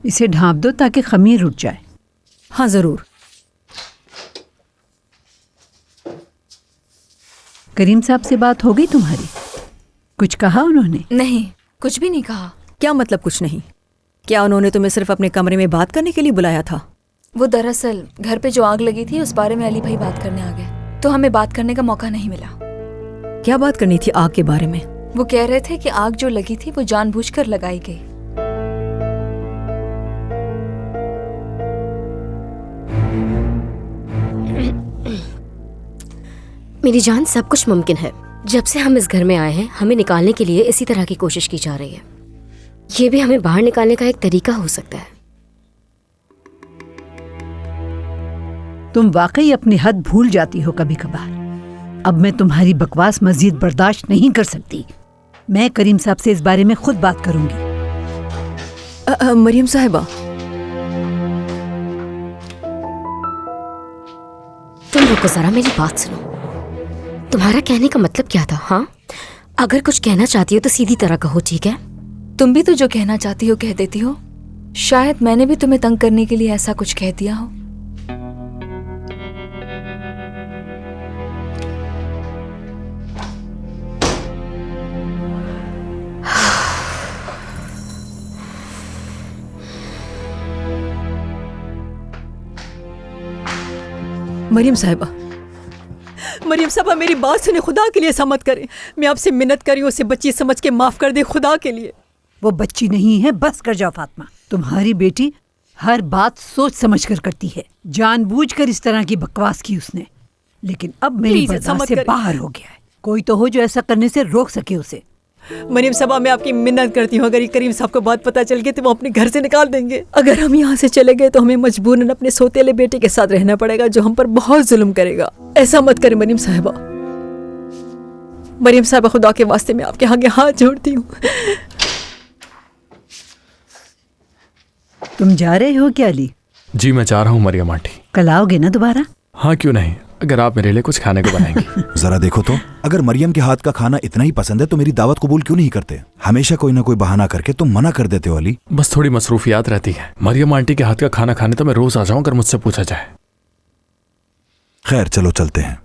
इसे ढाँप दो ताकि खमीर उठ जाए। हाँ जरूर। करीम साहब से बात हो गई तुम्हारी? कुछ कहा उन्होंने? नहीं, कुछ भी नहीं कहा। क्या मतलब कुछ नहीं? क्या उन्होंने तुम्हें सिर्फ अपने कमरे में बात करने के लिए बुलाया था? वो दरअसल घर पे जो आग लगी थी उस बारे में अली भाई बात करने आ गए, तो हमें बात करने का मौका नहीं मिला। क्या बात करनी थी आग के बारे में? वो कह रहे थे कि आग जो लगी थी वो जानबूझकर लगाई गई। मेरी जान, सब कुछ मुमकिन है। जब से हम इस घर में आए हैं हमें निकालने के लिए इसी तरह की कोशिश की जा रही है। ये भी हमें बाहर निकालने का एक तरीका हो सकता है। तुम वाकई अपनी हद भूल जाती हो कभी कभार। अब मैं तुम्हारी बकवास मजीद बर्दाश्त नहीं कर सकती। मैं करीम साहब से इस बारे में खुद बात करूंगी। मरियम साहिबा, तुम रुको जरा, मेरी बात सुनो। तुम्हारा कहने का मतलब क्या था? हाँ, अगर कुछ कहना चाहती हो तो सीधी तरह कहो, ठीक है? तुम भी तो जो कहना चाहती हो कह देती हो। शायद मैंने भी तुम्हें तंग करने के लिए ऐसा कुछ कह दिया हो। मरियम साहिबा, मरियम साहिबा मेरी बात सुने, खुदा के लिए ऐसा मत करें। मैं आपसे मिन्नत कर रही हूँ, उसे बच्ची समझ के माफ कर दे, खुदा के लिए। वो बच्ची नहीं है, बस कर जाओ फातिमा। तुम्हारी बेटी हर बात सोच समझ कर करती है। जानबूझकर इस तरह की बकवास की उसने, लेकिन अब मेरी बर्दाश्त से बाहर हो गया है। कोई तो हो जो ऐसा करने से रोक सके उसे। मरियम साहबा, मैं आपकी मिन्नत करती हूँ, अगर ये करीम साहब को बात पता चल गई तो वो अपने घर से निकाल देंगे। अगर हम यहाँ से चले गए तो हमें मजबूरन अपने सोतेले बेटे के साथ रहना पड़ेगा जो हम पर बहुत जुल्म करेगा। ऐसा मत करें मरियम साहिबा। मरियम साहिबा, खुदा के वास्ते मैं आपके आगे हाथ जोड़ती हूँ। तुम जा रहे हो क्या अली? जी मैं जा रहा हूँ मरियम आंटी। कल आओगे ना दोबारा? हाँ क्यों नहीं, अगर आप मेरे लिए कुछ खाने को बनाएंगी। जरा देखो तो, अगर मरियम के हाथ का खाना इतना ही पसंद है तो मेरी दावत कबूल क्यों नहीं करते? हमेशा कोई ना कोई बहाना करके तुम मना कर देते हो अली। बस थोड़ी मसरूफियात रहती है। मरियम आंटी के हाथ का खाना खाने तो मैं रोज आ जाऊं अगर मुझसे पूछा जाए। खैर चलो चलते हैं।